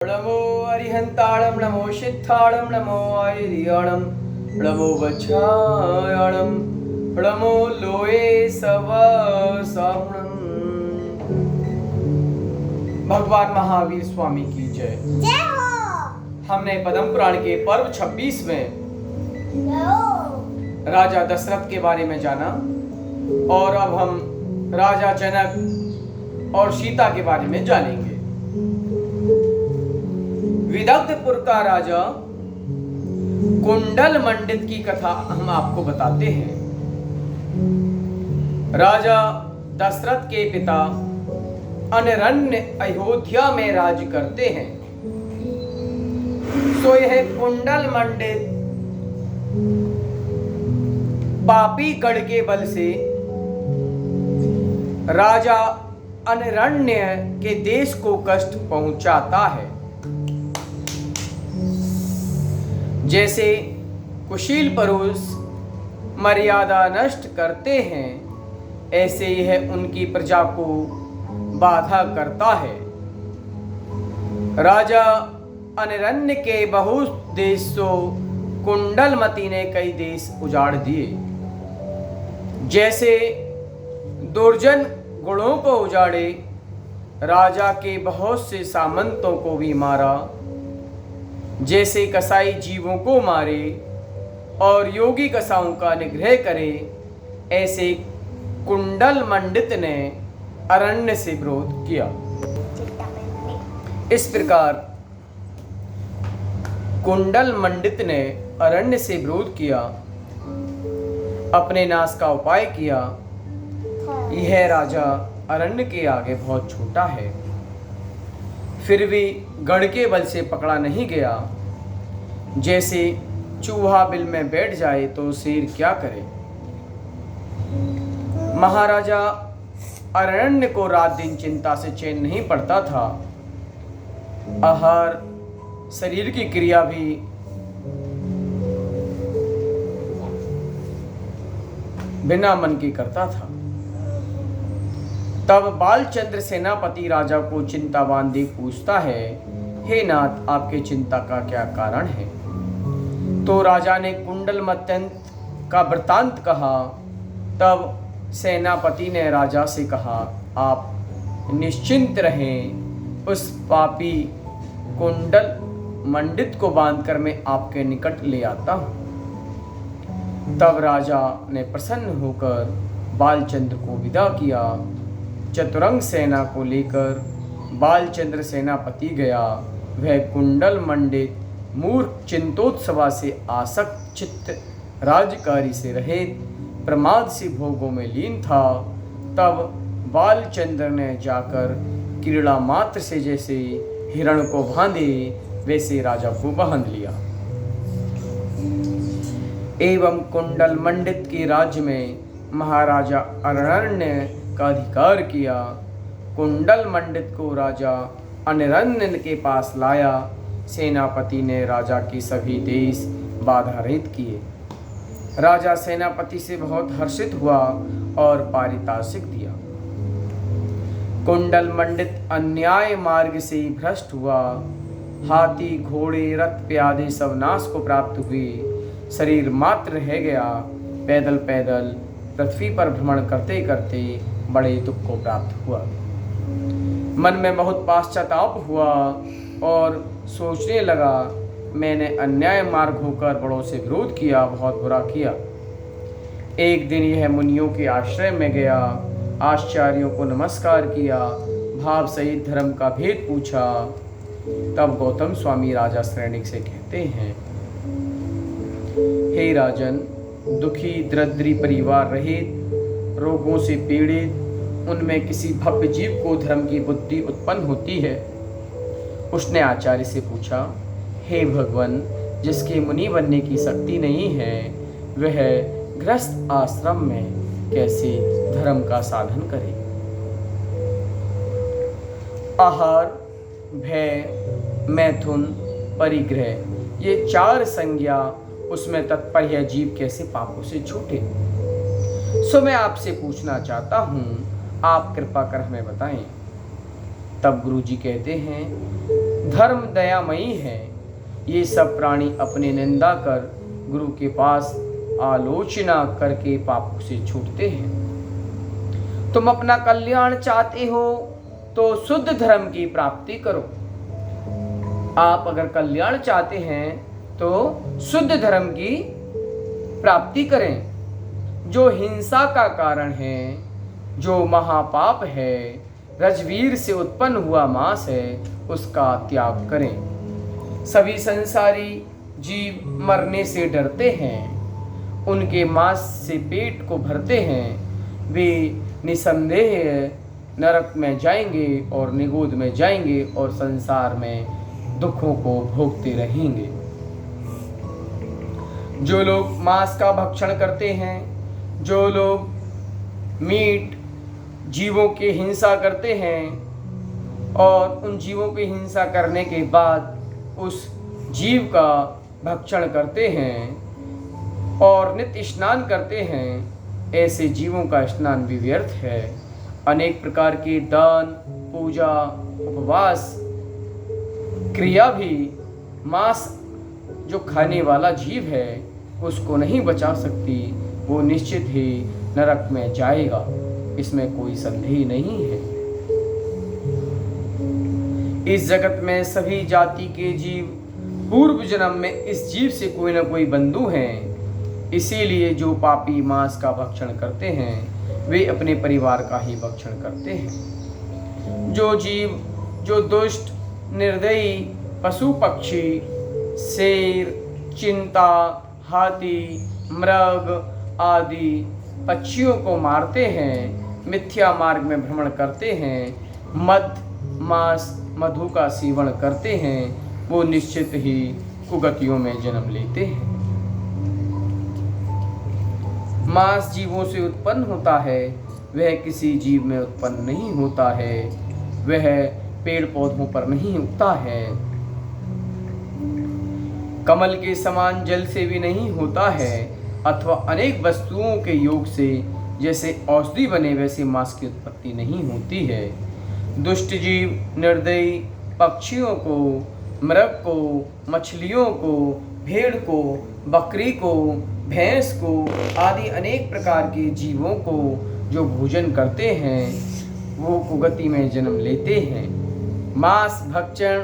नमो अरिहंताणं नमो सिद्धाणं नमो आयुर्याणं नमो वच्छायाणं नमो लोये सवसाहुणं। भगवान महावीर स्वामी की जय। जय हो। हमने पद्म पुराण के पर्व 26 में राजा दशरथ के बारे में जाना और अब हम राजा जनक और सीता के बारे में जानेंगे। विदग्धपुर का राजा कुंडल मंडित की कथा हम आपको बताते हैं। राजा दशरथ के पिता अनरण्य अयोध्या में राज करते हैं। सो यह कुंडल मंडित पापी गढ़ के बल से राजा अनरण्य के देश को कष्ट पहुंचाता है। जैसे कुशील पुरुष मर्यादा नष्ट करते हैं, ऐसे यह उनकी प्रजा को बाधा करता है। राजा अनरण्य के बहुत देशों कुंडलमती ने कई देश उजाड़ दिए। जैसे दुर्जन गुणों को उजाड़े, राजा के बहुत से सामंतों को भी मारा। जैसे कसाई जीवों को मारे और योगी कसाओं का निग्रह करे, ऐसे कुंडल मंडित ने अरण्य से विरोध किया। इस प्रकार कुंडल मंडित ने अरण्य से विरोध किया, अपने नाश का उपाय किया। यह राजा अरण्य के आगे बहुत छोटा है, फिर भी गढ़ के बल से पकड़ा नहीं गया। जैसे चूहा बिल में बैठ जाए तो शेर क्या करे। महाराजा अरण्य को रात दिन चिंता से चैन नहीं पड़ता था। आहार, शरीर की क्रिया भी बिना मन के करता था। तब बालचंद्र सेनापति राजा को चिंतावान देख पूछता है, हे नाथ, आपके चिंता का क्या कारण है। तो राजा ने कुंडल मत्यंत का वृतांत कहा। तब सेनापति ने राजा से कहा, आप निश्चिंत रहें, उस पापी कुंडल मंडित को बांधकर मैं आपके निकट ले आता हूं। तब राजा ने प्रसन्न होकर बालचंद्र को विदा किया। चतुरंग सेना को लेकर बालचंद्र सेनापति गया। वह कुंडल मंडित मूर्ख चिंतोत्सवा से आसक्त चित्त, राजकारी से रहित, प्रमाद से भोगों में लीन था। तब बालचंद्र ने जाकर क्रीड़ा मात्र से जैसे हिरण को बांधे, वैसे राजा को बांध लिया। एवं कुंडल मंडित के राज्य में महाराजा अरण्य का अधिकार किया। कुंडल मंडित को राजा अनरण्य के पास लाया। सेनापति ने राजा के सभी देश बाधा रहित किए। राजा सेनापति से बहुत हर्षित हुआ और पारितोषिक दिया। कुंडल मंडित अन्याय मार्ग से भ्रष्ट हुआ। हाथी, घोड़े, रथ, प्यादे सब नाश को प्राप्त हुए। शरीर मात्र रह गया। पैदल पैदल पृथ्वी पर भ्रमण करते करते बड़े दुख को प्राप्त हुआ। मन में बहुत पश्चाताप हुआ और सोचने लगा, मैंने अन्याय मार्ग होकर बड़ों से विरोध किया, बहुत बुरा किया। एक दिन यह मुनियों के आश्रय में गया, आचार्यों को नमस्कार किया, भाव सहित धर्म का भेद पूछा। तब गौतम स्वामी राजा श्रेणिक से कहते हैं, हे राजन, दुखी दरिद्री परिवार रहित, रोगों से पीड़ित, उनमें किसी भव्य जीव को धर्म की बुद्धि उत्पन्न होती है। उसने आचार्य से पूछा, हे भगवान, जिसके मुनि बनने की शक्ति नहीं है, वह गृहस्थ आश्रम में कैसे धर्म का साधन करे। आहार, भय, मैथुन, परिग्रह, ये चार संज्ञा उसमें तत्पर यह जीव कैसे पापों से छूटे। सो मैं आपसे पूछना चाहता हूँ, आप कृपा कर हमें बताएं। तब गुरुजी कहते हैं, धर्म दयामयी है। ये सब प्राणी अपनी निंदा कर गुरु के पास आलोचना करके पापों से छूटते हैं। तुम अपना कल्याण चाहते हो तो शुद्ध धर्म की प्राप्ति करो। आप अगर कल्याण चाहते हैं तो शुद्ध धर्म की प्राप्ति करें। जो हिंसा का कारण है, जो महापाप है, रजवीर से उत्पन्न हुआ मांस है, उसका त्याग करें। सभी संसारी जीव मरने से डरते हैं, उनके मांस से पेट को भरते हैं। वे निसंदेह नरक में जाएंगे और निगोद में जाएंगे और संसार में दुखों को भोगते रहेंगे। जो लोग मांस का भक्षण करते हैं, जो लोग मीट जीवों की हिंसा करते हैं और उन जीवों की हिंसा करने के बाद उस जीव का भक्षण करते हैं और नित्य स्नान करते हैं, ऐसे जीवों का स्नान भी व्यर्थ है। अनेक प्रकार के दान, पूजा, उपवास, क्रिया भी मांस जो खाने वाला जीव है उसको नहीं बचा सकती। वो निश्चित ही नरक में जाएगा, इसमें कोई संदेह नहीं है। इस जगत में सभी जाति के जीव पूर्व जन्म में इस जीव से कोई न कोई बंधु हैं। इसीलिए जो पापी मांस का भक्षण करते हैं वे अपने परिवार का ही भक्षण करते हैं। जो जीव जो दुष्ट, निर्दयी, पशु पक्षी, शेर, चिंता, हाथी, मृग आदि पक्षियों को मारते हैं, मिथ्या मार्ग में भ्रमण करते हैं, मद, मांस, मधु का सेवन करते हैं, वो निश्चित ही कुगतियों में जन्म लेते हैं। मांस जीवों से उत्पन्न होता है, वह किसी जीव में उत्पन्न नहीं होता है, वह पेड़ पौधों पर नहीं उगता है, कमल के समान जल से भी नहीं होता है, अथवा अनेक वस्तुओं के योग से जैसे औषधि बने वैसे मांस की उत्पत्ति नहीं होती है। दुष्ट जीव, निर्दयी पक्षियों को, मृग को, मछलियों को, भेड़ को, बकरी को, भैंस को आदि अनेक प्रकार के जीवों को जो भोजन करते हैं वो कुगति में जन्म लेते हैं। मांस भक्षण